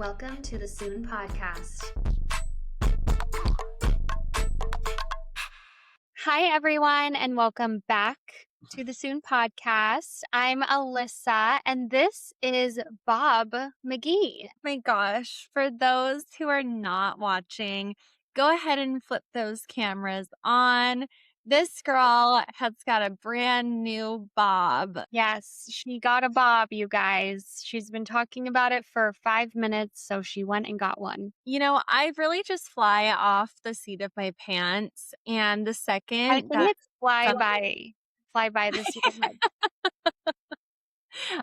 Welcome to the Soon Podcast. Hi, everyone, and welcome back to the Soon Podcast. I'm Alyssa, and this is Bob McGee. My gosh, for those who are not watching, go ahead and flip those cameras on. This girl has got a brand new bob. Yes, she got a bob, you guys. She's been talking about it for 5 minutes, so she went and got one. You know, I really just fly off the seat of my pants, and the second I think it's fly by the seat of my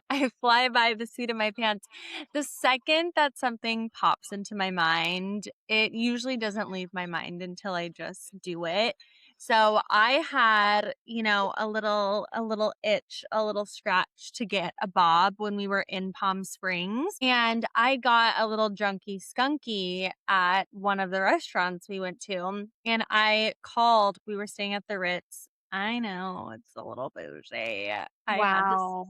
I fly by the seat of my pants. The second that something pops into my mind, it usually doesn't leave my mind until I just do it. So I had, a little itch, a little scratch to get a bob when we were in Palm Springs. And I got a little junky skunky at one of the restaurants we went to. And I called, we were staying at the Ritz. I know, it's a little bougie. Wow.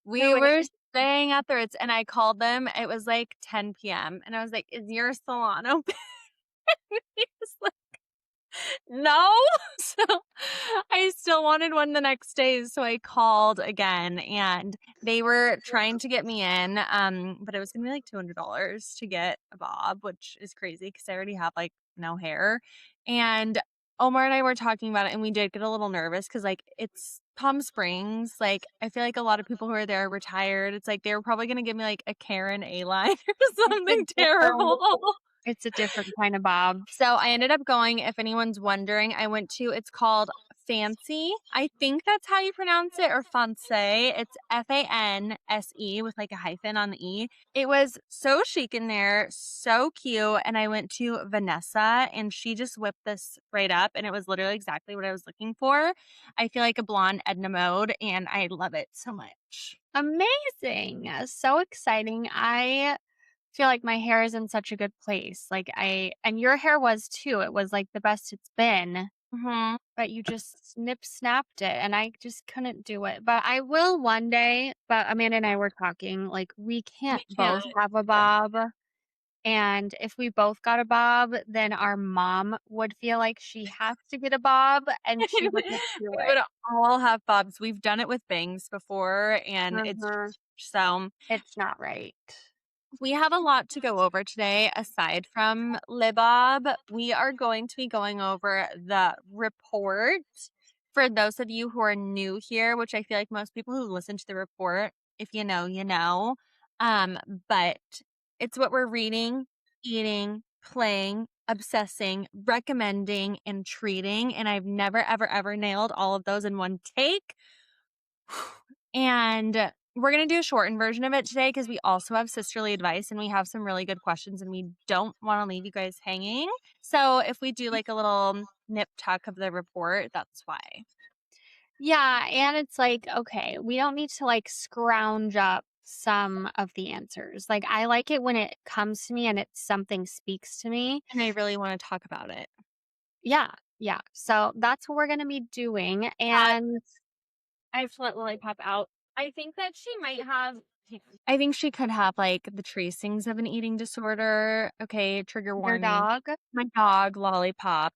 We were staying at the Ritz and I called them. It was like 10 p.m. And I was like, is your salon open? He was like, no. So I still wanted one the next day. So I called again and they were trying to get me in. But it was going to be like $200 to get a bob, which is crazy because I already have like no hair. And Omar and I were talking about it and we did get a little nervous because like it's Palm Springs. Like I feel like a lot of people who are there are retired. It's like they were probably going to give me like a Karen A-line or something terrible. It's a different kind of bob. So I ended up going, if anyone's wondering, it's called Fancy. I think that's how you pronounce it, or Fancy. It's Fanse with like a hyphen on the E. It was so chic in there, so cute. And I went to Vanessa and she just whipped this right up and it was literally exactly what I was looking for. I feel like a blonde Edna Mode and I love it so much. Amazing. So exciting. I feel like my hair is in such a good place. And your hair was too. It was like the best it's been. Mm-hmm. But you just snapped it and I just couldn't do it. But I will one day. But Amanda and I were talking, like we can't both have a bob. And if we both got a bob, then our mom would feel like she has to get a bob and she wouldn't do We it. would all have bobs. We've done it with bangs before and it's not right. We have a lot to go over today aside from lib bob. We are going to be going over the report for those of you who are new here, which I feel like most people who listen to the report, if you know, you know. But it's what we're reading, eating, playing, obsessing, recommending, and treating. And I've never, ever, ever nailed all of those in one take. And we're going to do a shortened version of it today because we also have sisterly advice and we have some really good questions and we don't want to leave you guys hanging. So if we do like a little nip tuck of the report, that's why. Yeah. And it's like, okay, we don't need to like scrounge up some of the answers. Like I like it when it comes to me and something speaks to me. And I really want to talk about it. Yeah. Yeah. So that's what we're going to be doing. And I have to let Lily pop out. I think that she might have. I think she could have like the tracings of an eating disorder. Okay, trigger warning. Your dog? My dog, Lollipop.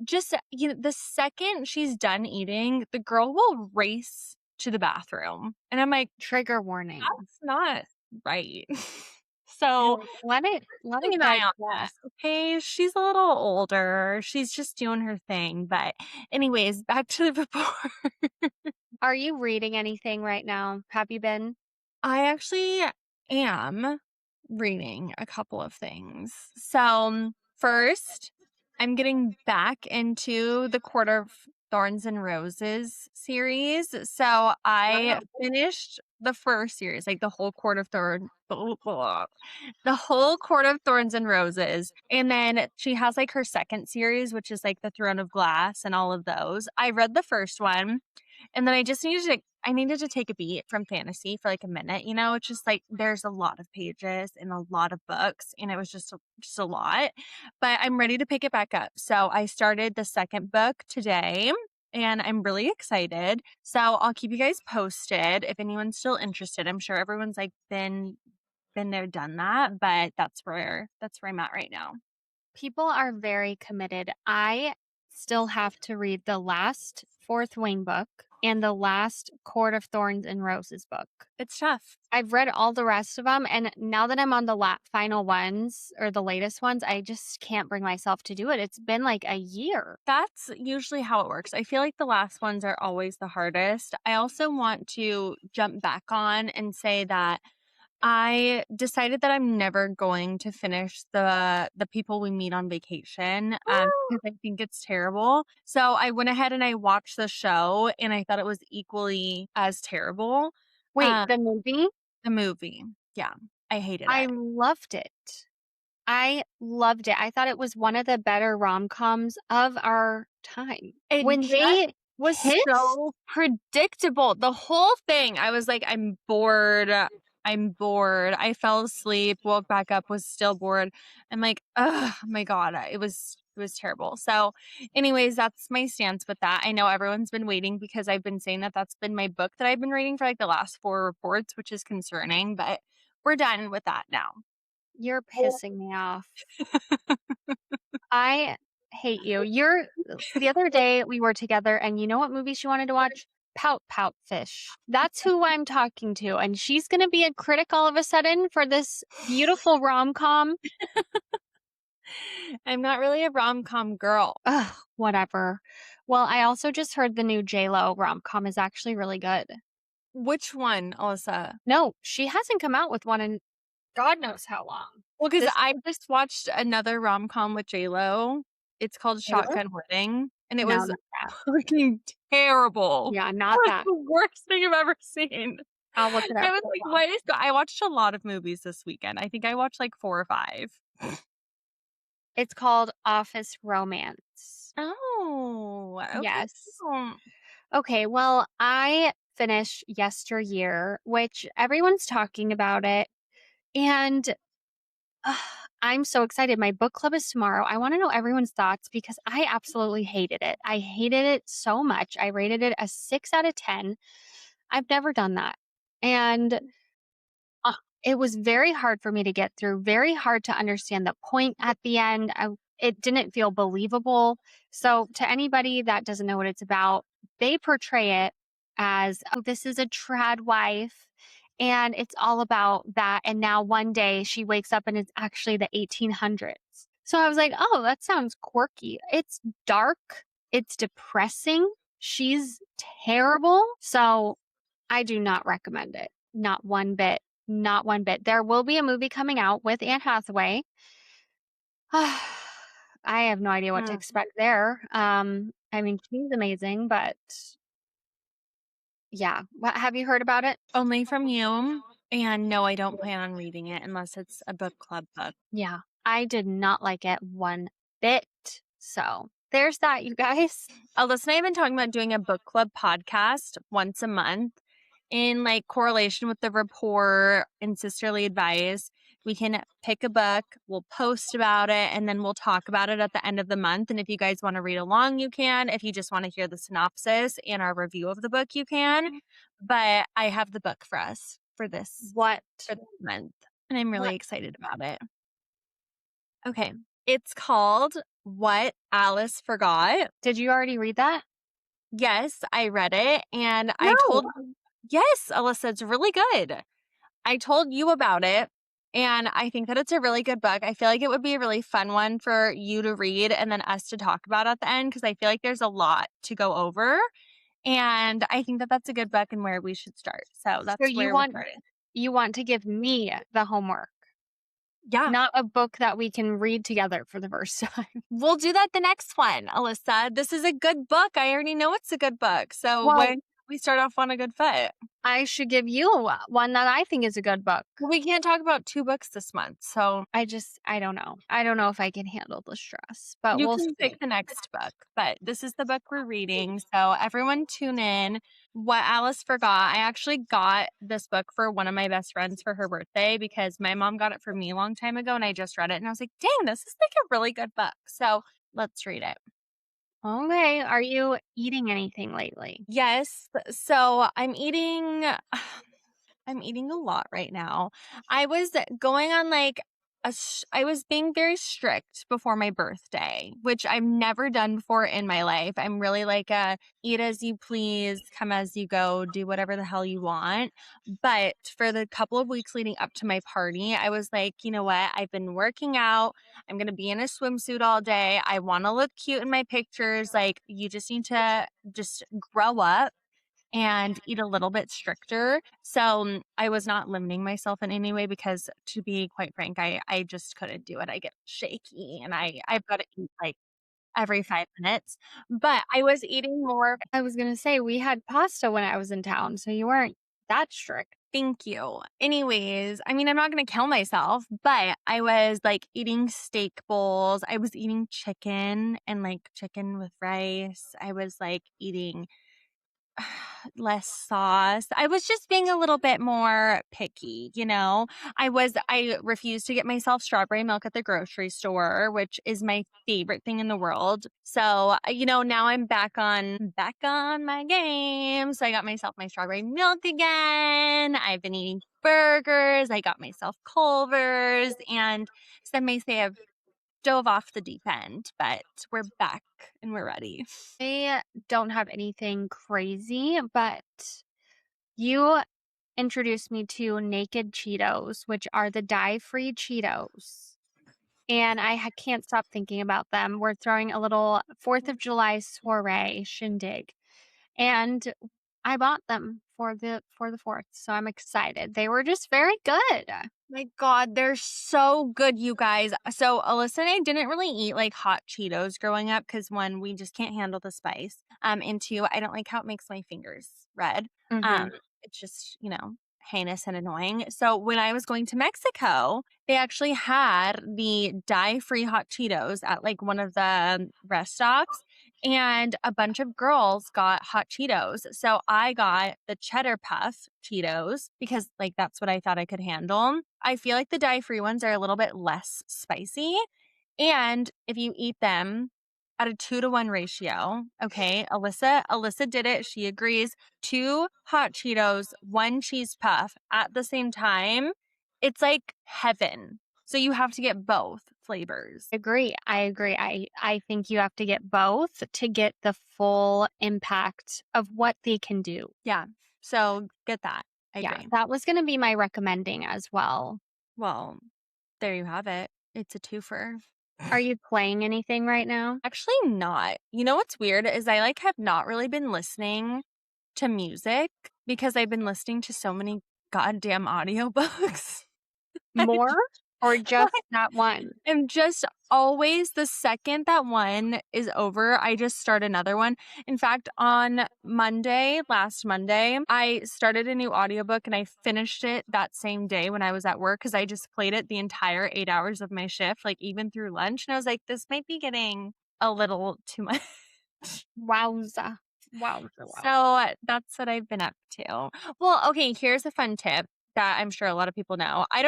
Just the second she's done eating, the girl will race to the bathroom, and I'm like, trigger warning. That's not right. So let it an eye on that. Okay, she's a little older. She's just doing her thing. But anyways, back to the report. Are you reading anything right now? Have you been? I actually am reading a couple of things. So first, I'm getting back into the Court of Thorns and Roses series. So I finished the first series, like the whole Court of Thorns and Roses. And then she has like her second series, which is like the Throne of Glass and all of those. I read the first one. And then I needed to take a beat from fantasy for like a minute, it's just like there's a lot of pages and a lot of books and it was just a lot, but I'm ready to pick it back up. So I started the second book today and I'm really excited. So I'll keep you guys posted if anyone's still interested. I'm sure everyone's like been been there, done that, but that's where I'm at right now. People are very committed. I still have to read the last Fourth Wing book and the last Court of Thorns and Roses book. It's tough. I've read all the rest of them, and now that I'm on the final ones or the latest ones, I just can't bring myself to do it. It's been like a year. That's usually how it works. I feel like the last ones are always the hardest. I also want to jump back on and say that I decided that I'm never going to finish the People We Meet on Vacation, because I think it's terrible. So I went ahead and I watched the show, and I thought it was equally as terrible. Wait, Um, the movie? the movie. Yeah, I hated I it. loved it. I loved it. I thought it was one of the better rom-coms of our time. It When just they was kiss, so predictable. The whole thing, I was like, "I'm bored. I'm bored." I fell asleep, woke back up, was still bored. I'm like, "Oh my god." It was terrible. So, anyways, that's my stance with that. I know everyone's been waiting because I've been saying that that's been my book that I've been reading for, like, the last 4 reports, which is concerning, but we're done with that now. you're pissing me off. I hate you. The other day we were together and you know what movie she wanted to watch? Pout Pout Fish. That's who I'm talking to. And she's going to be a critic all of a sudden for this beautiful rom-com. I'm not really a rom-com girl. Ugh, whatever. Well, I also just heard the new J-Lo rom-com is actually really good. Which one, Alyssa? No, she hasn't come out with one in God knows how long. Well, because This I just watched another rom-com with J-Lo. It's called Taylor? Shotgun Wedding, and it No, was not that. freaking terrible. Yeah, It not was that. the worst thing I've ever seen. I'll look it I up. was like, "What is go" I watched a lot of movies this weekend. I think I watched, like, 4 or 5. It's called Office Romance. Oh, okay. Yes. Oh, Okay, well, I finished Yesteryear, which everyone's talking about it, and uh, I'm so excited. My book club is tomorrow. I want to know everyone's thoughts because I absolutely hated it. I hated it so much. I rated it a 6 out of 10. I've never done that. And uh, it was very hard for me to get through, very hard to understand the point at the end. It didn't feel believable. So, to anybody that doesn't know what it's about, they portray it as, oh, this is a trad wife. And it's all about that. And now one day she wakes up and it's actually the 1800s. So I was like, oh, that sounds quirky. It's dark, it's depressing. She's terrible. So I do not recommend it. Not one bit. Not one bit. There will be a movie coming out with Anne Hathaway. I have no idea what to mm. expect there. I mean, she's amazing, but yeah. Have you heard about it? Only from you, and no, I don't plan on reading it unless it's a book club book. Yeah. I did not like it one bit. So there's that, you guys. Alyssa and I have been talking about doing a book club podcast once a month in like correlation with the report and sisterly advice. We can pick a book, we'll post about it, and then we'll talk about it at the end of the month. And if you guys want to read along, you can. If you just want to hear the synopsis and our review of the book, you can. But I have the book for us What? for this month, and I'm really What? excited about it. Okay. It's called What Alice Forgot. Did you already read that? Yes, I read it, and I told No. Yes, Alyssa, it's really good. I told you about it, and I think that it's a really good book. I feel like it would be a really fun one for you to read and then us to talk about at the end because I feel like there's a lot to go over, and I think that that's a good book and where we should start. So So that's where we're starting. you want to give me the homework, Yeah, not a book that we can read together for the first time. we'll do that the next one, Alyssa. This is a good book. I already know it's a good book. So Well, when we start off on a good foot. I should give you one that I think is a good book. We can't talk about 2 books this month, so I don't know. I don't know if I can handle the stress, but you we'll can see. pick the next book. But this is the book we're reading, so everyone tune in. What Alice Forgot. I actually got this book for one of my best friends for her birthday because my mom got it for me a long time ago and I just read it and I was like, dang, this is like a really good book. So let's read it. Okay. Are you eating anything lately? Yes. So I'm eating I'm eating a lot right now. I was going on like I was being very strict before my birthday, which I've never done before in my life. I'm really like a eat as you please, come as you go, do whatever the hell you want. But for the couple of weeks leading up to my party, I was like, you know what? I've been working out. I'm going to be in a swimsuit all day. I want to look cute in my pictures. Like, you just need to just grow up and eat a little bit stricter. So, I was not limiting myself in any way because, to be quite frank, I just couldn't do it. I get shaky and I've gotta eat, like, every 5 minutes, but I was eating more. I was gonna say we had pasta when I was in town, so you weren't that strict. Thank you. Anyways, I mean, I'm not gonna kill myself, but I was, like, eating steak bowls. I was eating chicken and, like, chicken with rice. I was, like, eating less sauce. I was just being a little bit more picky, you know? I refused to get myself strawberry milk at the grocery store, which is my favorite thing in the world. So, now I'm back on my game. So I got myself my strawberry milk again. I've been eating burgers. I got myself Culver's, and some may say I've dove off the deep end, but we're back and we're ready. I don't have anything crazy, but you introduced me to Naked Cheetos, which are the dye-free Cheetos. And can't stop thinking about them. We're throwing a little 4th of July soiree shindig, and I bought them for the 4th, so I'm excited. They were just very good. My God, they're so good, you guys. So Alyssa and I didn't really eat like hot Cheetos growing up because, one, we just can't handle the spice. And two, I don't like how it makes my fingers red. Um, Mhm. it's just, heinous and annoying. So when I was going to Mexico, they actually had the dye-free hot Cheetos at like one of the rest stops. And a bunch of girls got hot Cheetos. So I got the cheddar puff Cheetos because, like, that's what I thought I could handle. I feel like the dye-free ones are a little bit less spicy. And if you eat them at a 2-to-1 ratio, okay, Alyssa did it. She agrees. 2 hot Cheetos, 1 cheese puff at the same time. It's like heaven. So you have to get both flavors. I agree. I think you have to get both to get the full impact of what they can do. Yeah. So get that. I Yeah, agree. that was gonna be my recommending as well. Well, there you have it. It's a twofer. Are you playing anything right now? Actually not. You know what's weird is I like have not really been listening to music because I've been listening to so many goddamn audiobooks. I More or just that one? am just always the second that one is over, I just start another one. In fact, on last Monday, I started a new audiobook and I finished it that same day when I was at work because I just played it the entire 8 hours of my shift, like even through lunch. And I was like, this might be getting a little too much. Wowza. Wowza, So wow. that's what I've been up to. Well, okay, here's a fun tip that I'm sure a lot of people know. I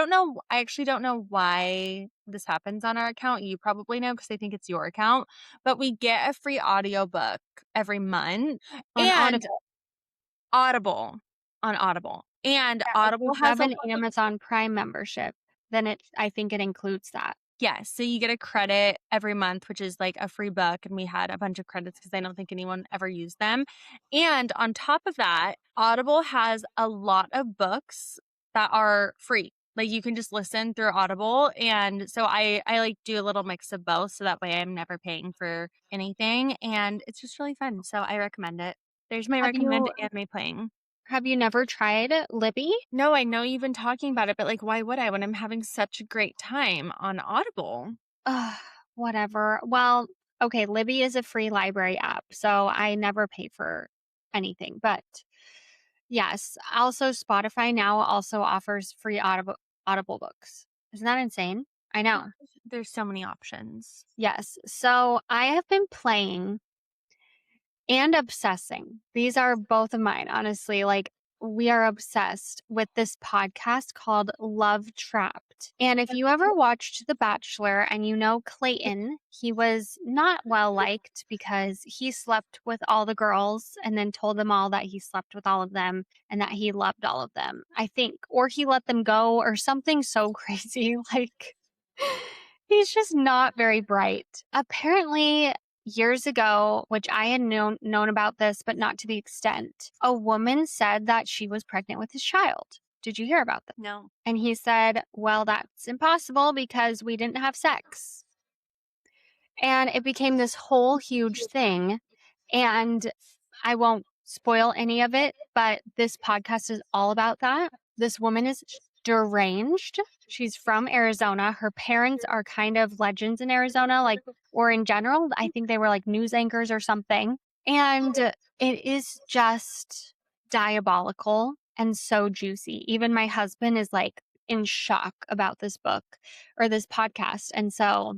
actually don't know why this happens on our account. You probably know because I think it's your account, but we get a free audiobook every month On and Audible. Audible on Audible. And Yeah, if you Audible has have a an Amazon Prime membership, then I think it includes that. Yes, so you get a credit every month, which is like a free book, and we had a bunch of credits because I don't think anyone ever used them. And on top of that, Audible has a lot of books that are free. Like you can just listen through Audible, and so I like do a little mix of both, so that way I'm never paying for anything, and it's just really fun. So I recommend it. There's my Have recommend you and my playing. have you never tried Libby? No, I know you've been talking about it, but like, why would I when I'm having such a great time on Audible? Ugh, whatever. Well, okay, Libby is a free library app, so I never pay for anything. But yes, also Spotify now also offers free Audible books. Isn't that insane? I know. There's so many options. Yes. So I have been playing and obsessing. These are both of mine, honestly. Like we are obsessed with this podcast called Love Trapped. And if you ever watched The Bachelor and you know Clayton, he was not well liked because he slept with all the girls and then told them all that he slept with all of them and that he loved all of them, I think. Or he let them go or something so crazy. Like, he's just not very bright. Apparently, years ago, which I had known about this, but not to the extent, a woman said that she was pregnant with his child. Did you hear about that? No. And he said, well, that's impossible because we didn't have sex. And it became this whole huge thing. And I won't spoil any of it, but this podcast is all about that. This woman is deranged. She's from Arizona. Her parents are kind of legends in Arizona, like, or in general. I think they were like news anchors or something. And it is just diabolical and so juicy. Even my husband is like in shock about this book or this podcast. And so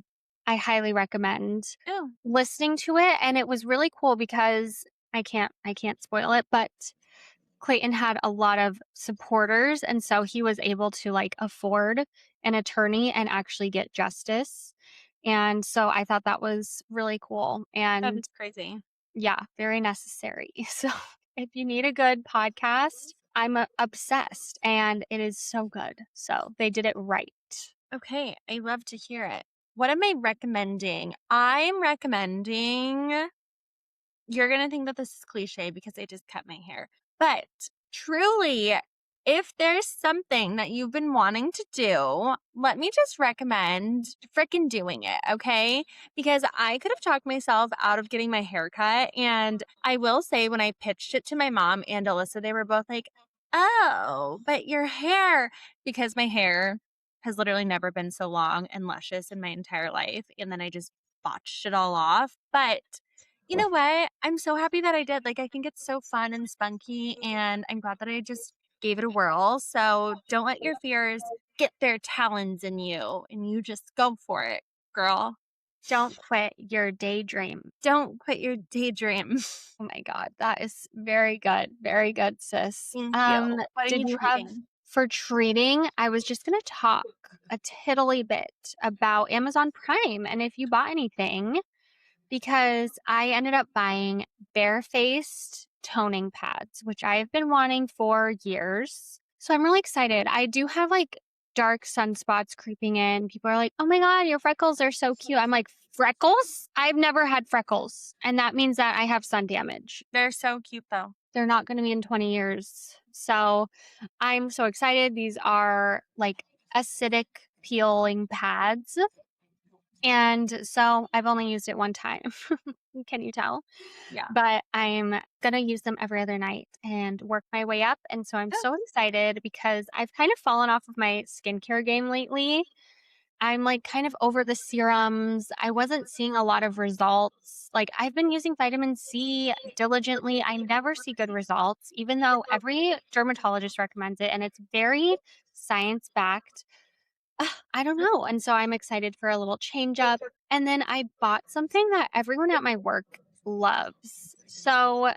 I highly recommend Oh, listening to it. And it was really cool because I can't spoil it, but Clayton had a lot of supporters, and so he was able to like afford an attorney and actually get justice. And so I thought that was really cool that and is crazy. yeah, very necessary. So if you need a good podcast, I'm obsessed and it is so good. So they did it right. Okay, I love to hear it. What am I recommending? I'm recommending, you're going to think that this is cliche because I just cut my hair. But truly, if there's something that you've been wanting to do, let me just recommend freaking doing it, okay? Because I could have talked myself out of getting my hair cut. And I will say, when I pitched it to my mom and Alyssa, they were both like, oh, but your hair, because my hair has literally never been so long and luscious in my entire life. And then I just botched it all off. But you know what? I'm so happy that I did. Like, I think it's so fun and spunky, and I'm glad that I just gave it a whirl. So don't let your fears get their talons in you, and you just go for it, girl. Don't quit your daydream. Don't quit your daydream. Oh my God, that is very good. Very good, sis. Thank you. What are Did you you have treating? for treating? I was just gonna talk a tiddly bit about Amazon Prime and if you bought anything, because I ended up buying barefaced toning pads, which I have been wanting for years. So I'm really excited. I do have like dark sunspots creeping in. People are like, oh my God, your freckles are so cute. I'm like, freckles? I've never had freckles. And that means that I have sun damage. They're so cute, though. They're not going to be in 20 years. So I'm so excited. These are like acidic peeling pads. And so I've only used it one time. Can you tell? Yeah. But I'm going to use them every other night and work my way up. And so I'm Oh, so excited because I've kind of fallen off of my skincare game lately. I'm like kind of over the serums. I wasn't seeing a lot of results. Like I've been using vitamin C diligently. I never see good results, even though every dermatologist recommends it and it's very science backed. I don't know. And so I'm excited for a little change up. And then I bought something that everyone at my work loves. So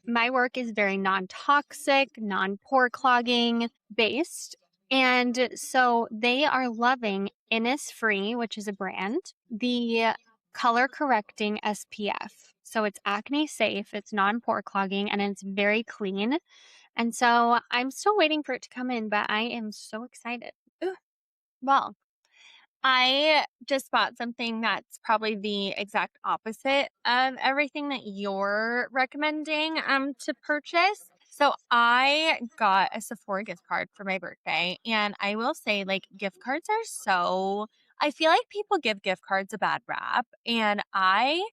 my work is very non toxic, non pore clogging based. And so they are loving Innisfree, which is a brand, the color correcting SPF. So it's acne safe, it's non pore clogging, and it's very clean. And so I'm still waiting for it to come in, but I am so excited. ooh, well, I just bought something that's probably the exact opposite of everything that you're recommending to purchase. So I got a Sephora gift card for my birthday, and I will say, like, gift cards are so, I feel like people give gift cards a bad rap, and I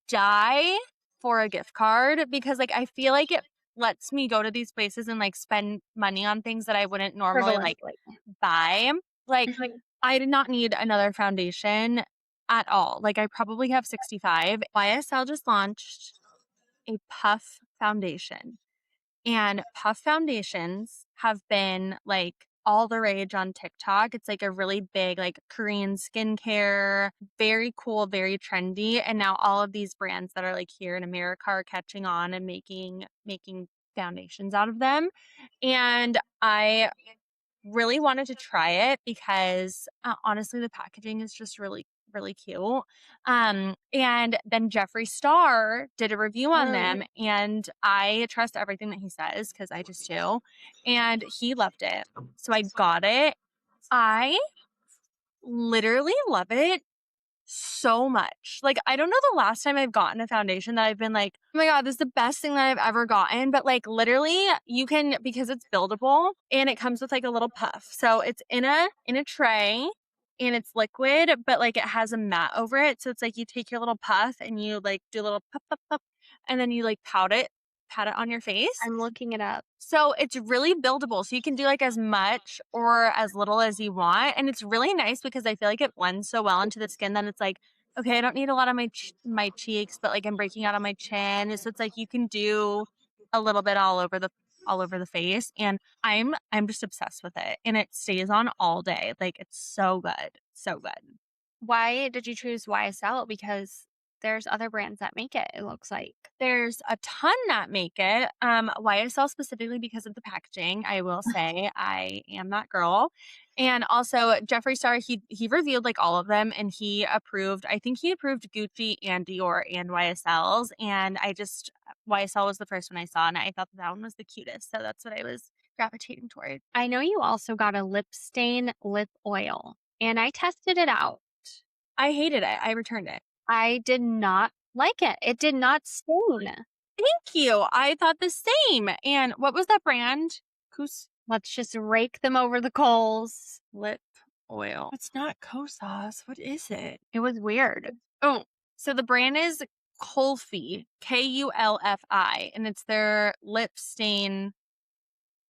die for a gift card because, like, I feel like it lets me go to these places and like spend money on things that I wouldn't normally like Frivolously. buy. Like, I did not need another foundation at all. Like, I probably have 65. YSL just launched a puff foundation, and puff foundations have been like all the rage on TikTok. It's like a really big, like Korean skincare, very cool, very trendy. And now all of these brands that are like here in America are catching on and making foundations out of them. And I really wanted to try it because honestly, the packaging is just really, really cute. And then Jeffree Star did a review on them, and I trust everything that he says because I just do. And he loved it. So I got it. I literally love it so much. Like, I don't know the last time I've gotten a foundation that I've been like, oh my God, this is the best thing that I've ever gotten. But like literally you can, because it's buildable and it comes with like a little puff. So it's in a tray and it's liquid, but like it has a mat over it. So it's like you take your little puff and you like do a little puff, puff, puff, and then you like pat it on your face. I'm looking it up. So it's really buildable. So you can do like as much or as little as you want. And it's really nice because I feel like it blends so well into the skin that it's like, okay, I don't need a lot on my cheeks, but like I'm breaking out on my chin. So it's like you can do a little bit all over the face. And I'm just obsessed with it. And it stays on all day. Like it's so good. So good. Why did you choose YSL? Because there's other brands that make it looks like. There's a ton that make it. YSL specifically because of the packaging. I will say I am that girl. And also Jeffree Star, he reviewed like all of them and he approved, I think he approved Gucci and Dior and YSL's. And YSL was the first one I saw and I thought that one was the cutest. So that's what I was gravitating toward. I know you also got a lip stain lip oil, and I tested it out. I hated it. I returned it. I did not like it. It did not stain. Thank you. I thought the same. And what was that brand? Let's just rake them over the coals. Lip oil. It's not Kosas. What is it? It was weird. Oh, so the brand is Kulfi, Kulfi, and it's their lip stain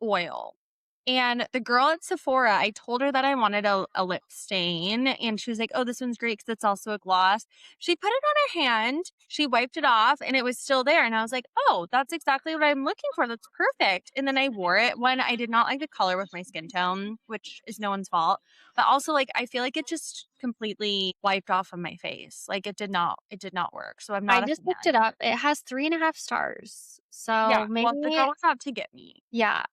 oil. And the girl at Sephora, I told her that I wanted a lip stain. And she was like, oh, this one's great because it's also a gloss. She put it on her hand. She wiped it off and it was still there. And I was like, oh, that's exactly what I'm looking for. That's perfect. And then I wore it when I did not like the color with my skin tone, which is no one's fault. But also, like, I feel like it just completely wiped off of my face. Like, it did not work. So I'm not I just looked it up. It has 3.5 stars. So yeah, maybe well, the girl was out to get me. yeah.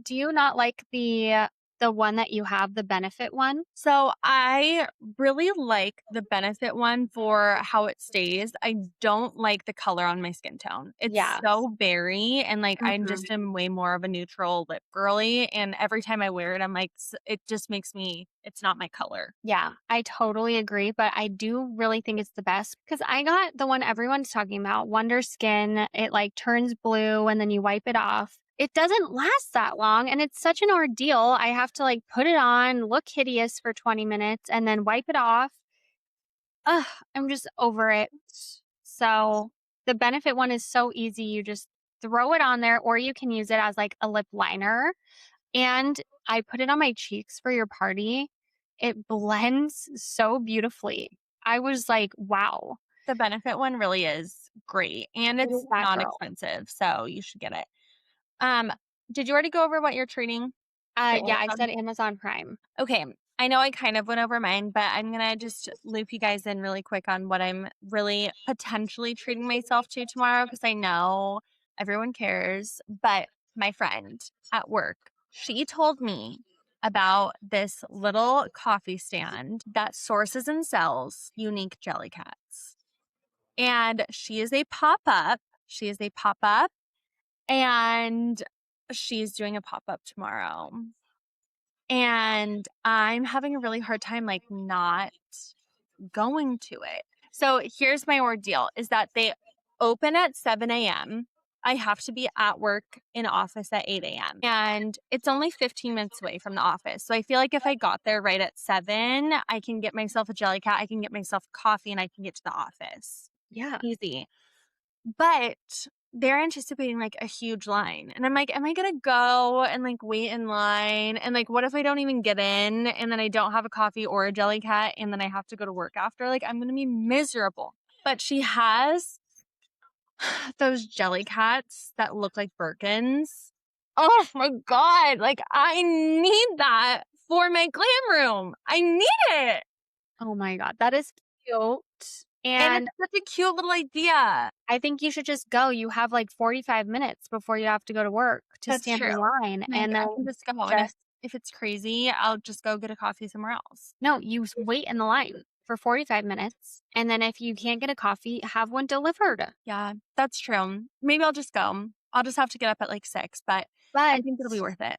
Do you not like the one that you have, the Benefit one? So I really like the Benefit one for how it stays. I don't like the color on my skin tone. It's Yeah. so berry and like I'm Mhm. just am way more of a neutral lip girly. And every time I wear it, I'm like, it just makes me, it's not my color. Yeah, I totally agree, but I do really think it's the best because I got the one everyone's talking about, Wonder Skin. It like turns blue and then you wipe it off. It doesn't last that long and it's such an ordeal. I have to like put it on, look hideous for 20 minutes and then wipe it off. Ugh, I'm just over it. So the Benefit one is so easy. You just throw it on there or you can use it as like a lip liner. And I put it on my cheeks for your party. It blends so beautifully. I was like, wow. The Benefit one really is great and It it's is that not girl. expensive. So you should get it. Did you already go over what you're trading? Yeah, I said Amazon Prime. Okay. I know I kind of went over mine, but I'm going to just loop you guys in really quick on what I'm really potentially treating myself to tomorrow because I know everyone cares. But my friend at work, she told me about this little coffee stand that sources and sells unique jelly cats. And she is a pop up. She is a pop up and she's doing a pop up tomorrow. And I'm having a really hard time like not going to it. So here's my ordeal is that they open at 7 a.m. I have to be at work in office at 8 a.m. And it's only 15 minutes away from the office. So I feel like if I got there right at 7, I can get myself a jelly cat, I can get myself coffee, and I can get to the office. Yeah. Easy. But they're anticipating like a huge line. And I'm like, am I going to go and like wait in line? And like, what if I don't even get in and then I don't have a coffee or a jelly cat and then I have to go to work after? Like, I'm going to be miserable. But she has those jelly cats that look like Birkins. Oh my God. Like, I need that for my glam room. I need it. Oh my God. That is cute. And it's And such a cute little idea. I think you should just go. You have like 45 minutes before you have to go to work to That's stand true. in line, Like, and I then can just go, and just if it's crazy, I'll just go get a coffee somewhere else. no, wait in the line for 45 minutes, and then if you can't get a coffee, have one delivered. Yeah, that's true. Maybe I'll just go. I'll just have to get up at, like, 6, but I But think it'll be worth it.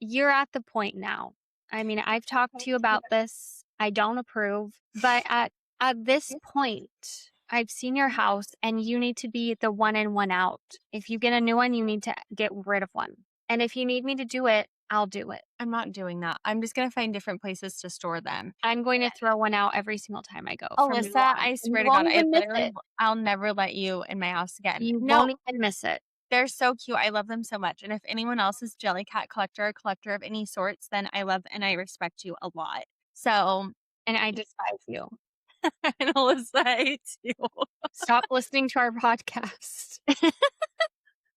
you're at the point now. I mean, I've talked to you about this. I don't approve, but at this point, I've seen your house and you need to be the one in, one out. If you get a new one, you need to get rid of one. And if you need me to do it, I'll do it. I'm not doing that. I'm just gonna find different places to store them. I'm going to throw one out every single time I go from now Alyssa, on. I And you swear to God, won't even miss it. I'll never let you in my house again. You No, won't even miss it. they're so cute. I love them so much. And if anyone else is Jellycat collector, a collector of any sorts, then I love and I respect you a lot. So, And I despise you. and Alyssa, I too. Stop listening to our podcast.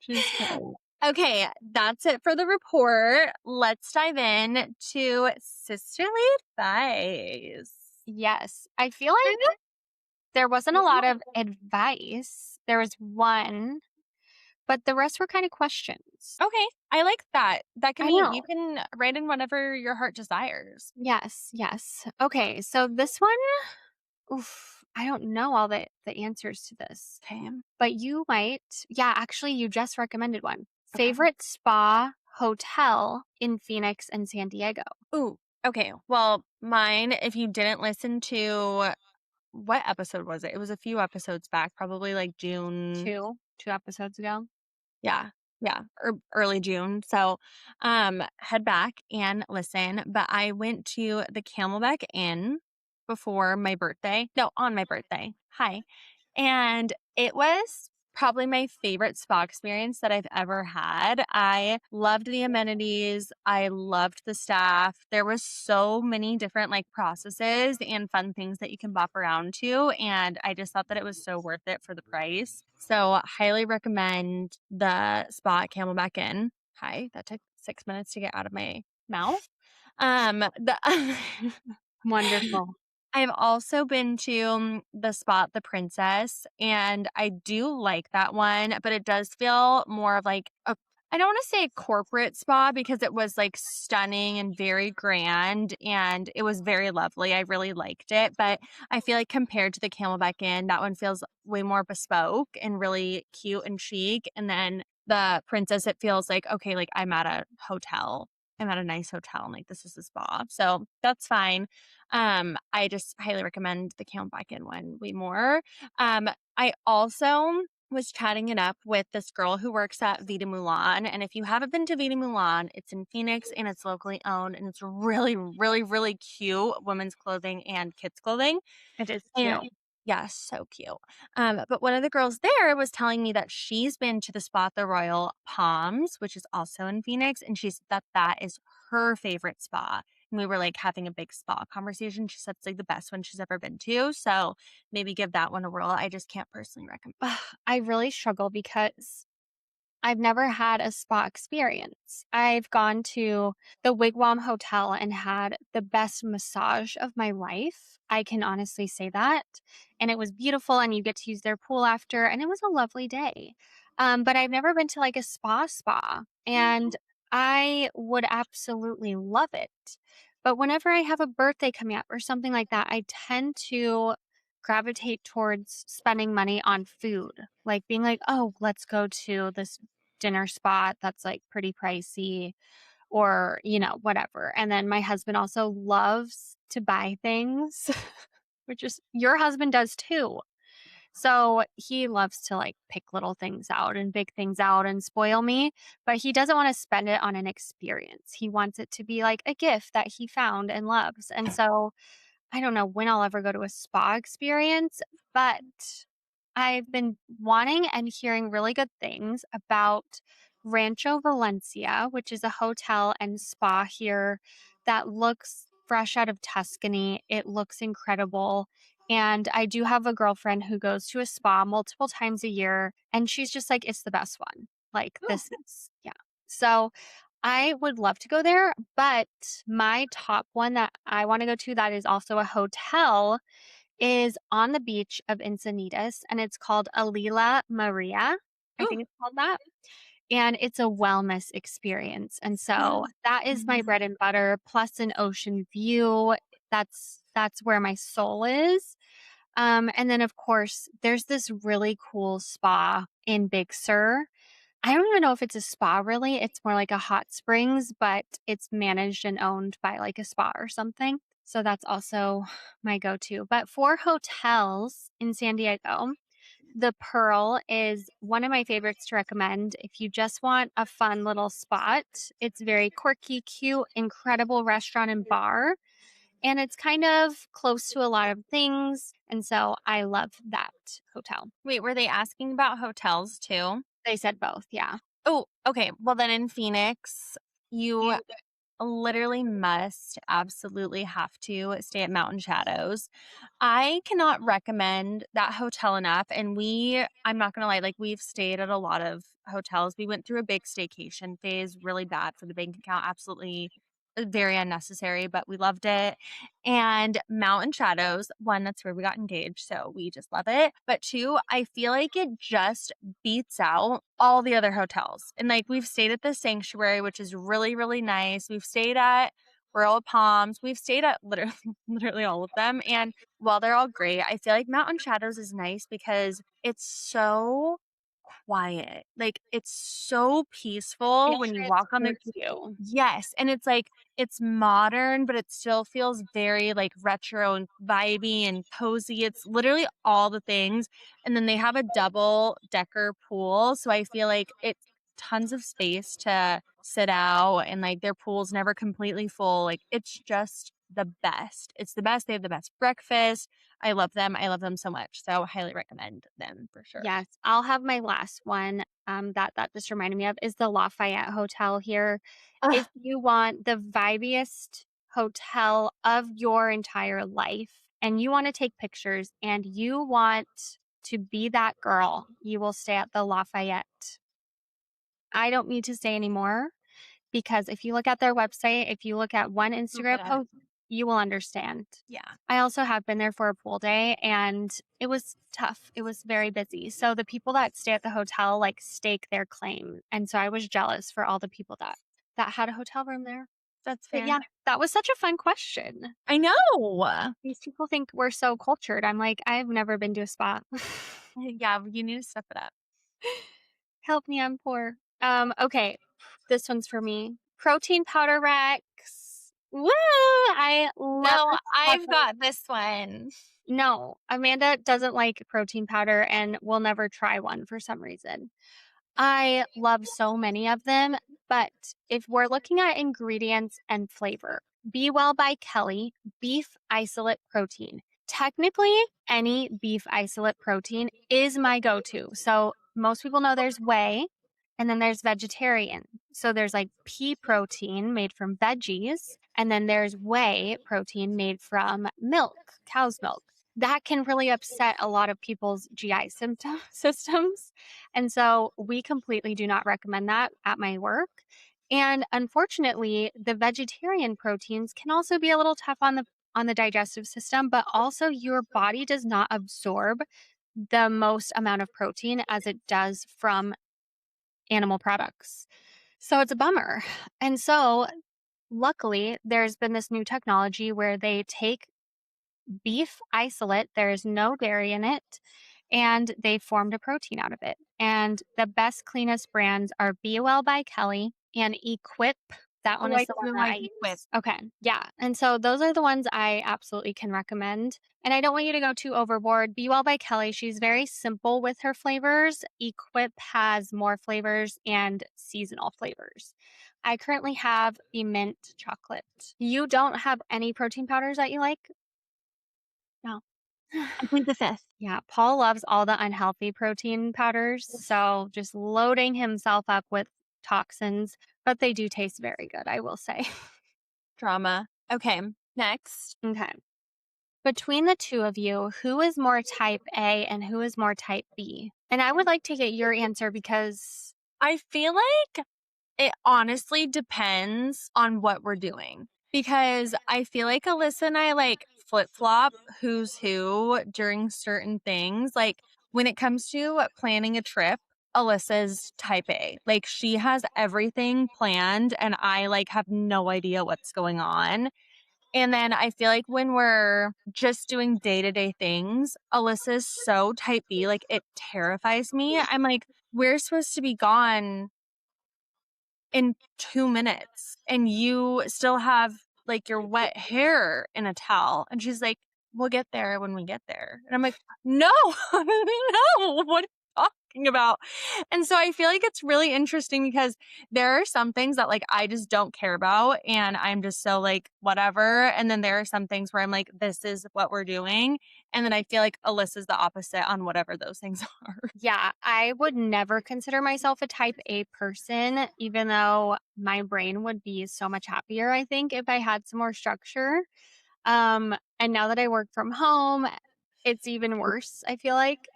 Just kidding. Okay, that's it for the report. Let's dive in to sisterly advice. Yes. I feel like there wasn't a lot of advice. There was one, but the rest were kind of questions. Okay, I like that. That can I be, you know. can write in whatever your heart desires. Yes, yes. Okay, so this one, oof, I don't know all the answers to this, Okay. but you might. Yeah, actually, you just recommended one. Okay. Favorite spa hotel in Phoenix and San Diego. Ooh, okay. Well, mine, if you didn't listen to, what episode was it? It was a few episodes back, probably like June. Two episodes ago. Yeah. Yeah. Or early June. So head back and listen. But I went to the Camelback Inn before my birthday. No, on my birthday. Hi. And it was probably my favorite spa experience that I've ever had. I loved the amenities. I loved the staff. There was so many different like processes and fun things that you can bop around to. And I just thought that it was so worth it for the price. So highly recommend the spa at Camelback Inn. Hi, that took 6 minutes to get out of my mouth. The Wonderful. I've also been to the spot, The Princess, and I do like that one, but it does feel more of like a, I don't want to say a corporate spa because it was like stunning and very grand and it was very lovely. I really liked it, but I feel like compared to the Camelback Inn, that one feels way more bespoke and really cute and chic. And then the Princess, it feels like, okay, like I'm at a hotel. I'm at a nice hotel and like this is a spa. So that's fine. I just highly recommend the Camelback Inn one way more. I also was chatting it up with this girl who works at Vita Mulan. And if you haven't been to Vita Mulan, it's in Phoenix and it's locally owned and it's really, really, really cute women's clothing and kids clothing. It is And cute. yes, so cute. But one of the girls there was telling me that she's been to the spot, the Royal Palms, which is also in Phoenix, and she said that that is her favorite spa. And we were like having a big spa conversation. She said it's like the best one she's ever been to. So maybe give that one a whirl. I just can't personally recommend. I really struggle because I've never had a spa experience. I've gone to the Wigwam Hotel and had the best massage of my life. I can honestly say that. And it was beautiful, and you get to use their pool after, and it was a lovely day. But I've never been to like a spa, and I would absolutely love it. But whenever I have a birthday coming up or something like that, I tend to gravitate towards spending money on food, like being like, oh, let's go to this dinner spot that's like pretty pricey, or, whatever. And then my husband also loves to buy things, which is your husband does too. So he loves to like pick little things out and big things out and spoil me, but he doesn't want to spend it on an experience. He wants it to be like a gift that he found and loves. And so I don't know when I'll ever go to a spa experience, but I've been wanting and hearing really good things about Rancho Valencia, which is a hotel and spa here that looks fresh out of Tuscany. It looks incredible. And I do have a girlfriend who goes to a spa multiple times a year, and she's just like, it's the best one. Like, Oh, this is, yeah. So I would love to go there, but my top one that I want to go to that is also a hotel is on the beach of Encinitas, and it's called Alila Maria. I Ooh. think it's called that. And it's a wellness experience. And so that is my bread and butter, plus an ocean view. That's where my soul is. And then of course, there's this really cool spa in Big Sur. I don't even know if it's a spa really. It's more like a hot springs, but it's managed and owned by like a spa or something. So that's also my go-to. But for hotels in San Diego, the Pearl is one of my favorites to recommend if you just want a fun little spot. It's very quirky, cute, incredible restaurant and bar, and it's kind of close to a lot of things. And so I love that hotel. Wait, were they asking about hotels too? They said both. Yeah. Oh, okay. Well, then in Phoenix, you You literally must absolutely have to stay at Mountain Shadows. I cannot recommend that hotel enough. And I'm not going to lie, like we've stayed at a lot of hotels. We went through a big staycation phase, really bad for the bank account, absolutely very unnecessary, but we loved it. And Mountain Shadows, one, that's where we got engaged. So we just love it. But two, I feel like it just beats out all the other hotels. And like we've stayed at the Sanctuary, which is really, really nice. We've stayed at Royal Palms. We've stayed at literally, literally all of them. And while they're all great, I feel like Mountain Shadows is nice because it's so quiet. Like it's so peaceful when you walk on the too. yes, and it's like it's modern, but it still feels very like retro and vibey and cozy. It's literally all the things. And then they have a double decker pool, so I feel like it's tons of space to sit out and like their pool's never completely full. Like it's just the best. It's the best. They have the best breakfast. I love them. I love them so much. So highly recommend them for sure. Yes, I'll have my last one. That just reminded me of is the Lafayette Hotel here. Ugh, If you want the vibiest hotel of your entire life and you want to take pictures and you want to be that girl, you will stay at the Lafayette. I don't need to say anymore because if you look at their website, if you look at one look Instagram it up. post, you will understand. Yeah. I also have been there for a pool day and it was tough. It was very busy. So the people that stay at the hotel like stake their claim. And so I was jealous for all the people that had a hotel room there. That's But fair. yeah, that was such a fun question. I know. These people think we're so cultured. I'm like, I've never been to a spa. Yeah, you need to step it up. Help me, I'm poor. Okay. This one's for me. Protein powder Rex. Woo! I love No, I've powder. got this one. No, Amanda doesn't like protein powder and will never try one for some reason. I love so many of them, but if we're looking at ingredients and flavor, Be Well by Kelly beef isolate protein. Technically, any beef isolate protein is my go to. So, most people know there's whey and then there's vegetarian. So, there's like pea protein made from veggies, and then there's whey protein made from milk, cow's milk. That can really upset a lot of people's GI systems. And so we completely do not recommend that at my work. And unfortunately, the vegetarian proteins can also be a little tough on the digestive system, but also your body does not absorb the most amount of protein as it does from animal products. So it's a bummer. And so luckily, there's been this new technology where they take beef isolate. There's no dairy in it. And they formed a protein out of it. And the best, cleanest brands are Be Well by Kelly and Equip. That one Oh, is I the one do that like I Equip. use. Okay. Yeah. And so those are the ones I absolutely can recommend. And I don't want you to go too overboard. Be Well by Kelly, she's very simple with her flavors. Equip has more flavors and seasonal flavors. I currently have the mint chocolate. You don't have any protein powders that you like? No. I plead the fifth. Yeah, Paul loves all the unhealthy protein powders, so just loading himself up with toxins, but they do taste very good, I will say. Drama. Okay. Next. Okay. Between the two of you, who is more type A and who is more type B? And I would like to get your answer because I feel like it honestly depends on what we're doing because I feel like Alyssa and I like flip-flop who's who during certain things. Like when it comes to planning a trip, Alyssa's type A. Like she has everything planned and I like have no idea what's going on. And then I feel like when we're just doing day-to-day things, Alyssa's so type B, like it terrifies me. I'm like, we're supposed to be gone in 2 minutes and you still have like your wet hair in a towel. And she's like, we'll get there when we get there. And I'm like, no, no, what are you talking about? And so I feel like it's really interesting because there are some things that like I just don't care about and I'm just so like whatever. And then there are some things where I'm like, this is what we're doing. And then I feel like Alyssa's the opposite on whatever those things are. Yeah, I would never consider myself a type A person, even though my brain would be so much happier, I think, if I had some more structure. And now that I work from home, it's even worse, I feel like.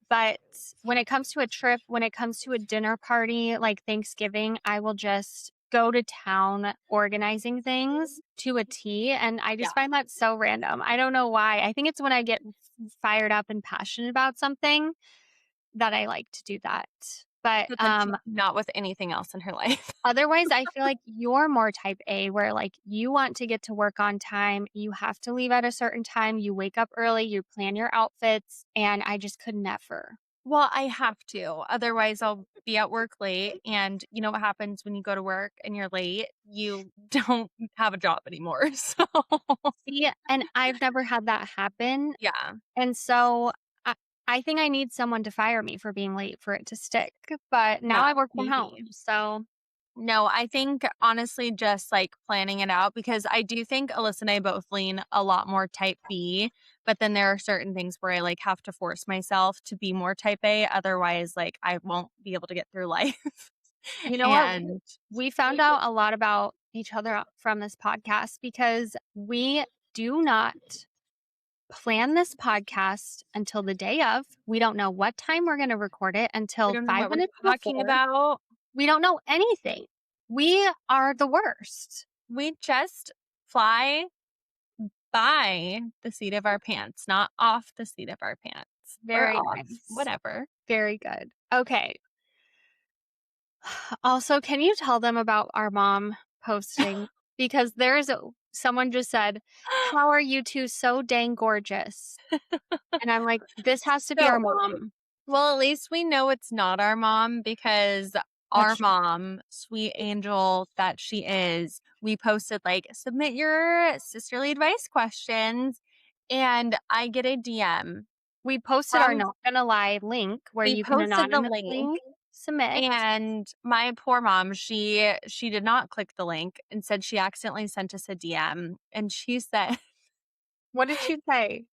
But when it comes to a trip, when it comes to a dinner party like Thanksgiving, I will just go to town organizing things to a T. And I Yeah. just find that so random. I don't know why. I think it's when I get fired up and passionate about something that I like to do that. But But then she's not with anything else in her life. otherwise, I feel like you're more type A where like you want to get to work on time. You have to leave at a certain time. You wake up early, you plan your outfits, and I just could never. Well, I have to. Otherwise, I'll be at work late. And you know what happens when you go to work and you're late? You don't have a job anymore. So, See, and I've never had that happen. yeah. And so I think I need someone to fire me for being late for it to stick. But now No, I work from home. maybe. So No, I think honestly, just like planning it out because I do think Alyssa and I both lean a lot more type B, but then there are certain things where I like have to force myself to be more type A. Otherwise, like I won't be able to get through life. you know what? And We found out a lot about each other from this podcast because we do not plan this podcast until the day of. We don't know what time we're going to record it we until don't know 5 what we're minutes talking before. about. We don't know anything. We are the worst. We just fly by the seat of our pants, not off the seat of our pants. Or Very off, nice. whatever. Very good. Okay. Also, can you tell them about our mom posting? Because someone just said, how are you two so dang gorgeous? And I'm like, this has to be our So, mom. well, at least we know it's not our mom because our That's mom, sweet angel that she is, we posted like, submit your sisterly advice questions. And I get a DM We posted our from, Not Gonna Lie link where we you can posted the link. anonymously submit. And my poor mom, she did not click the link and said she accidentally sent us a DM. And she said, What did she say?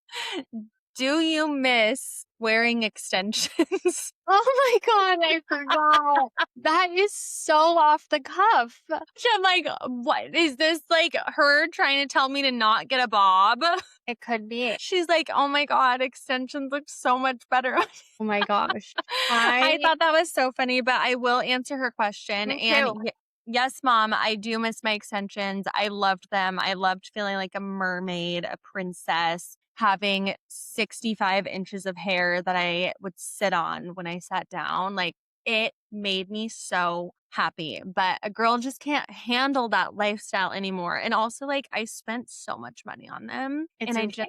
do you miss wearing extensions? Oh my god, I forgot. That is so off the cuff. I'm like, what is this? Like her trying to tell me to not get a bob? It could be. She's like, oh my God, extensions look so much better. Oh my gosh. I thought that was so funny, but I will answer her question. Me And too. yes, mom, I do miss my extensions. I loved them. I loved feeling like a mermaid, a princess, having 65 inches of hair that I would sit on when I sat down. Like it made me so happy, but a girl just can't handle that lifestyle anymore. And also like I spent so much money on them It's and insane.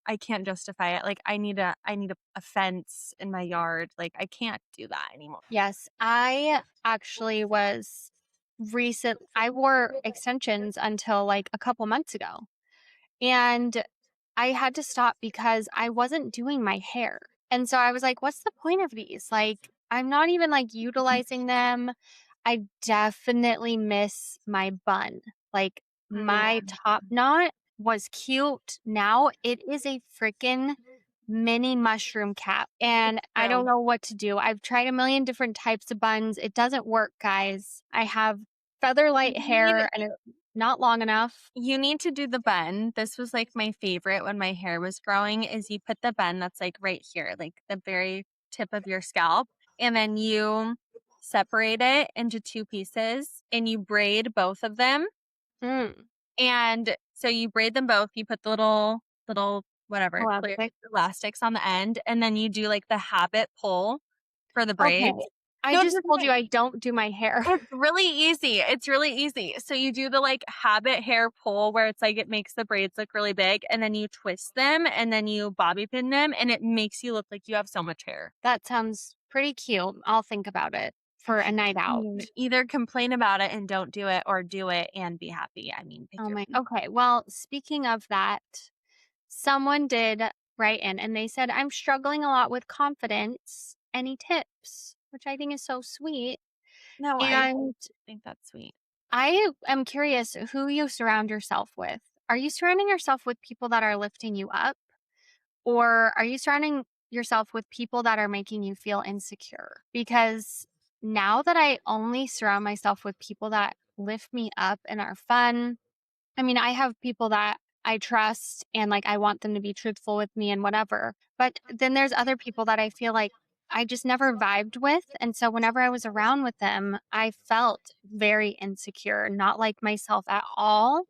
I can't justify it. Like I need a fence in my yard. Like I can't do that anymore. Yes, I actually I wore extensions until like a couple months ago. And I had to stop because I wasn't doing my hair. And so I was like, what's the point of these? Like, I'm not even like utilizing them. I definitely miss my bun. Like, my Yeah. top knot was cute. Now it is a freaking mini mushroom cap. And I don't So know what to do. I've tried a million different types of buns. It doesn't work, guys. I have feather light you need hair and it's not long enough. You need to do the bun. This was like my favorite when my hair was growing is you put the bun that's like right here, like the very tip of your scalp, and then you separate it into two pieces and you braid both of them Mm. And so you braid them both. You put the little whatever, clear Elastic. elastics on the end, and then you do like the habit pull for the Okay. braids. I No, just you're told fine. you I don't do my hair. It's really easy. It's really easy. So you do the like habit hair pull where it's like it makes the braids look really big and then you twist them and then you bobby pin them and it makes you look like you have so much hair. That sounds pretty cute. I'll think about it for a night I out. mean, either complain about it and don't do it or do it and be happy. I mean, pick Oh your my, okay. Well, speaking of that, someone did write in and they said, I'm struggling a lot with confidence. Any tips? Which I think is so sweet. No, I And think that's sweet. I am curious who you surround yourself with. Are you surrounding yourself with people that are lifting you up? Or are you surrounding yourself with people that are making you feel insecure? Because now that I only surround myself with people that lift me up and are fun, I mean, I have people that I trust and like I want them to be truthful with me and whatever. But then there's other people that I feel like I just never vibed with. And so whenever I was around with them, I felt very insecure, not like myself at all.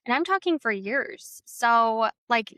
And I'm talking for years. So, like,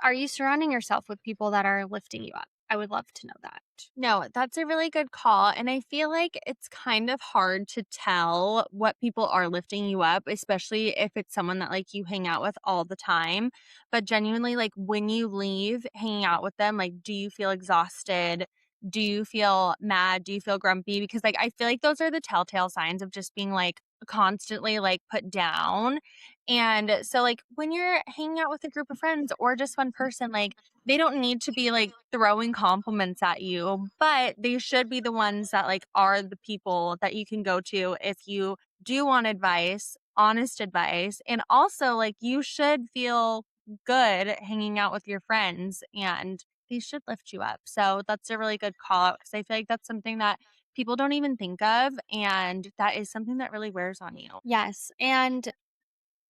are you surrounding yourself with people that are lifting you up? I would love to know that. No, that's a really good call. And I feel like it's kind of hard to tell what people are lifting you up, especially if it's someone that like you hang out with all the time. But genuinely, like when you leave hanging out with them, like, do you feel exhausted? Do you feel mad? Do you feel grumpy? Because like I feel like those are the telltale signs of just being like constantly like put down. And so like when you're hanging out with a group of friends or just one person, like they don't need to be like throwing compliments at you, but they should be the ones that like are the people that you can go to if you do want advice, honest advice. And also like you should feel good hanging out with your friends and they should lift you up. So that's a really good call out because I feel like that's something that people don't even think of. And that is something that really wears on you. Yes. And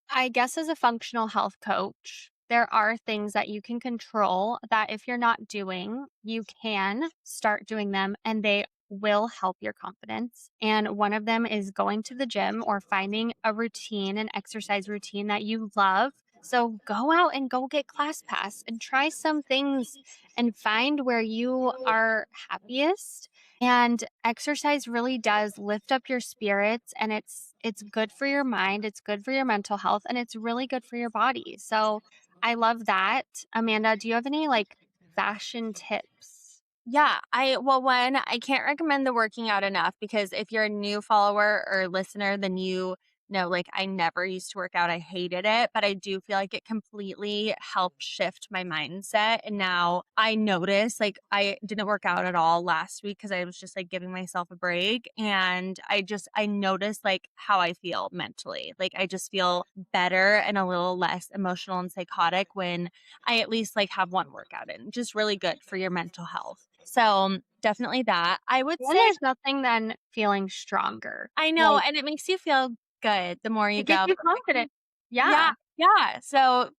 I guess as a functional health coach, there are things that you can control that if you're not doing, you can start doing them and they will help your confidence. And one of them is going to the gym or finding a routine, an exercise routine that you love. So go out and go get class pass and try some things and find where you are happiest. And exercise really does lift up your spirits and it's good for your mind, it's good for your mental health, and it's really good for your body. So I love that. Amanda, do you have any like fashion tips? Yeah, well, one, I can't recommend the working out enough because if you're a new follower or listener, then you know, like I never used to work out. I hated it, but I do feel like it completely helped shift my mindset. And now I notice like I didn't work out at all last week because I was just like giving myself a break. And I noticed like how I feel mentally. Like I just feel better and a little less emotional and psychotic when I at least like have one workout in, just really good for your mental health. So definitely that. I would And say there's nothing than feeling stronger. I know, Like and it makes you feel good the more you it gets go. you confident. Yeah, Yeah. yeah. So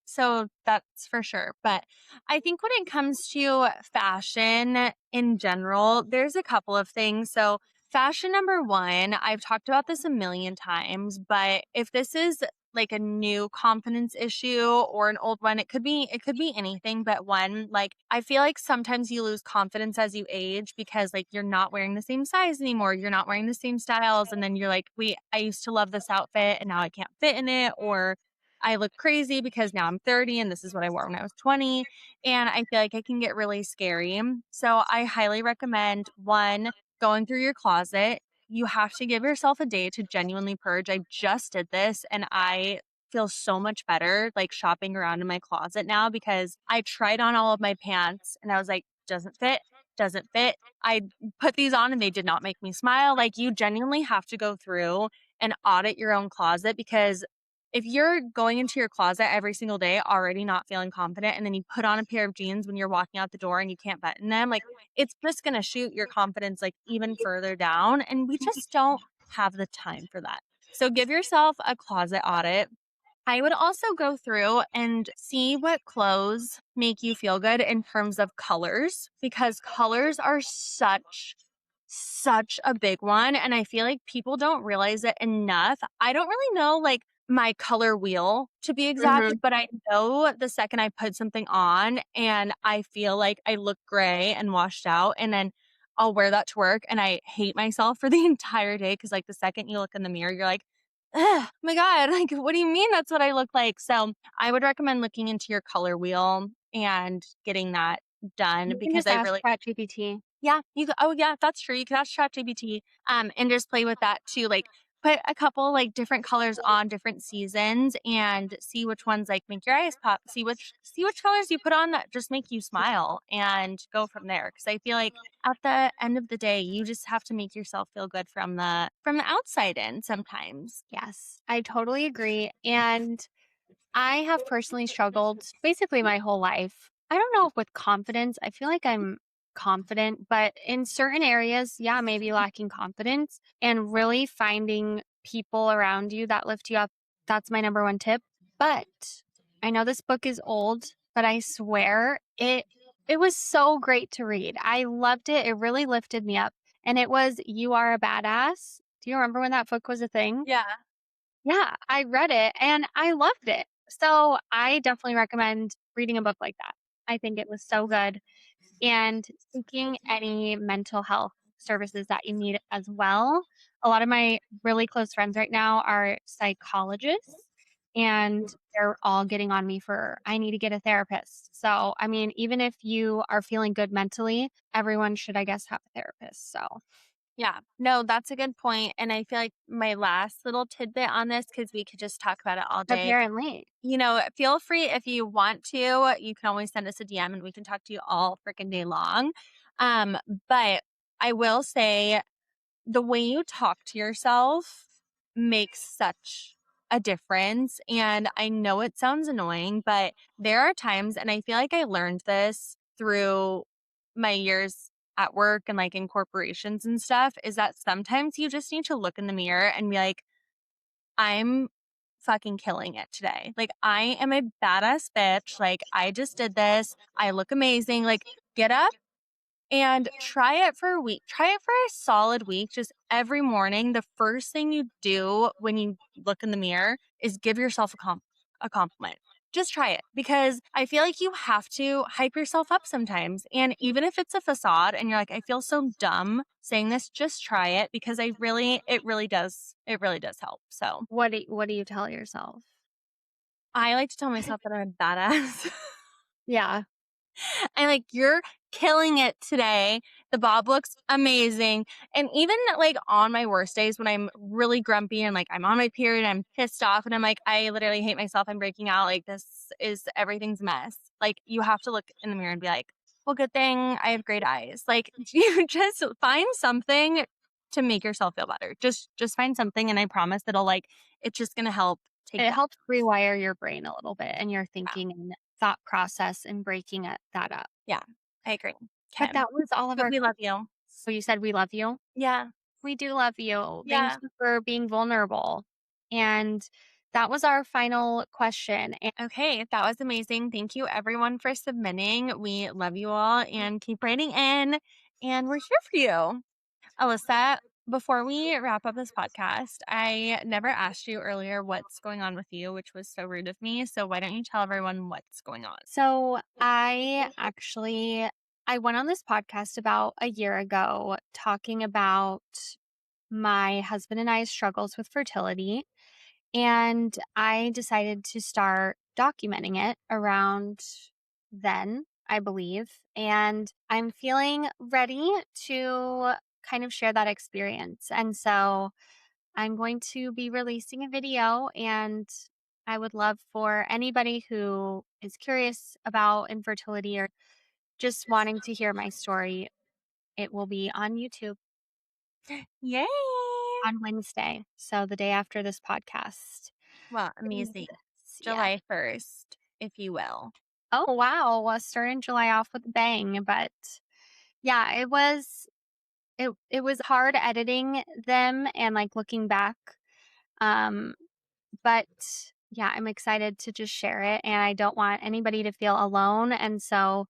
that's for sure. But I think when it comes to fashion in general, there's a couple of things. So fashion number one, I've talked about this a million times, but if this is like a new confidence issue or an old one, it could be anything but one. Like I feel like sometimes you lose confidence as you age because like you're not wearing the same size anymore, you're not wearing the same styles and then you're like, "Wait, I used to love this outfit and now I can't fit in it," or I look crazy because now I'm 30 and this is what I wore when I was 20. And I feel like it can get really scary. So I highly recommend one, going through your closet. You have to give yourself a day to genuinely purge. I just did this and I feel so much better like shopping around in my closet now because I tried on all of my pants and I was like, doesn't fit, doesn't fit. I put these on and they did not make me smile. Like you genuinely have to go through and audit your own closet because if you're going into your closet every single day already not feeling confident and then you put on a pair of jeans when you're walking out the door and you can't button them, like it's just going to shoot your confidence like even further down and we just don't have the time for that. So give yourself a closet audit. I would also go through and see what clothes make you feel good in terms of colors because colors are such a big one and I feel like people don't realize it enough. I don't really know like my color wheel to be exact, Mhm. but I know the second I put something on and I feel like I look gray and washed out, and then I'll wear that to work and I hate myself for the entire day because, like, the second you look in the mirror, you're like, "Ugh, oh my God, like, what do you mean that's what I look like?" So I would recommend looking into your color wheel and getting that done You can because just I ask really, ChatGPT. yeah, you go, oh yeah, that's true. You could ask ChatGPT, and just play with that too. Like put a couple like different colors on different seasons and see which ones like make your eyes pop. See which colors you put on that just make you smile and go from there. Cause I feel like at the end of the day, you just have to make yourself feel good from the outside in sometimes. Yes, I totally agree. And I have personally struggled basically my whole life. I don't know if with confidence, I feel like I'm confident, but in certain areas, yeah, maybe lacking confidence and really finding people around you that lift you up. That's my number one tip. But I know this book is old, but I swear it was so great to read. I loved it. It really lifted me up. And it was You Are a Badass. Do you remember when that book was a thing? Yeah. Yeah, I read it and I loved it. So I definitely recommend reading a book like that. I think it was so good. And seeking any mental health services that you need as well. A lot of my really close friends right now are psychologists and they're all getting on me for I need to get a therapist. So, I mean, even if you are feeling good mentally, everyone should, I guess, have a therapist. So, Yeah. No, that's a good point. And I feel like my last little tidbit on this, because we could just talk about it all day. apparently, Feel free if you want to, you can always send us a DM and we can talk to you all freaking day long. Um, but I will say the way you talk to yourself makes such a difference. And I know it sounds annoying, but there are times, and I feel like I learned this through my years at work and like in corporations and stuff, is that sometimes you just need to look in the mirror and be like, I'm fucking killing it today. Like, I am a badass bitch. Like, I just did this. I look amazing. Like, get up and try it for a week. Try it for a solid week. Just every morning, the first thing you do when you look in the mirror is give yourself a compliment. Just try it because I feel like you have to hype yourself up sometimes. And even if it's a facade and you're like, I feel so dumb saying this, just try it because it really does help. So what do you tell yourself? I like to tell myself that I'm a badass. Yeah. I'm like, you're killing it today. The bob looks amazing. And even like on my worst days when I'm really grumpy and like I'm on my period, I'm pissed off and I'm like, I literally hate myself. I'm breaking out. Like, everything's a mess. Like, you have to look in the mirror and be like, well, good thing I have great eyes. Like, you just find something to make yourself feel better. Just find something. And I promise it's just going to help take It that. helps rewire your brain a little bit and your Yeah. thinking and thought process and breaking that up. Yeah, I agree. But Okay. that was all of But our we love you. so you said we love you? Yeah. We do love you. Thank Yeah. you for being vulnerable. And that was our final question. And Okay, that was amazing. Thank you everyone for submitting. We love you all and keep writing in, and we're here for you. Alyssa, before we wrap up this podcast, I never asked you earlier what's going on with you, which was so rude of me. So why don't you tell everyone what's going on? so I went on this podcast about a year ago talking about my husband and I's struggles with fertility. And I decided to start documenting it around then, I believe. And I'm feeling ready to kind of share that experience. And so I'm going to be releasing a video, and I would love for anybody who is curious about infertility or just wanting to hear my story. It will be on YouTube Yay! on Wednesday. So the day after this podcast. Well, amazing. Yeah. July 1st, if you will. Oh, wow. Well, starting July off with a bang. But yeah, it was hard editing them and like looking back. Um, but yeah, I'm excited to just share it and I don't want anybody to feel alone. And so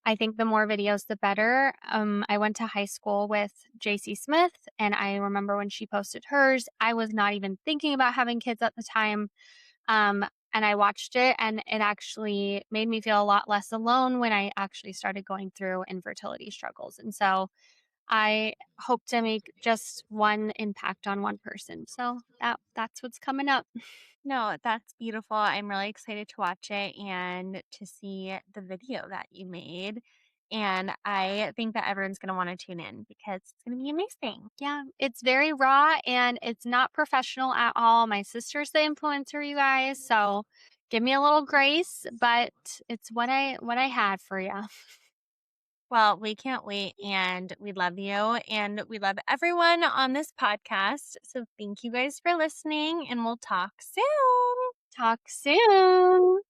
I think the more videos, the better. I went to high school with JC Smith, and I remember when she posted hers, I was not even thinking about having kids at the time. Um, and I watched it, and it actually made me feel a lot less alone when I actually started going through infertility struggles. And so I hope to make just one impact on one person. So that's what's coming up. No, that's beautiful. I'm really excited to watch it and to see the video that you made. And I think that everyone's going to want to tune in because it's going to be amazing. Yeah, it's very raw and it's not professional at all. My sister's the influencer, you guys, so give me a little grace, but it's what I had for you. Well, we can't wait and we love you and we love everyone on this podcast. So thank you guys for listening and we'll talk soon. Talk soon.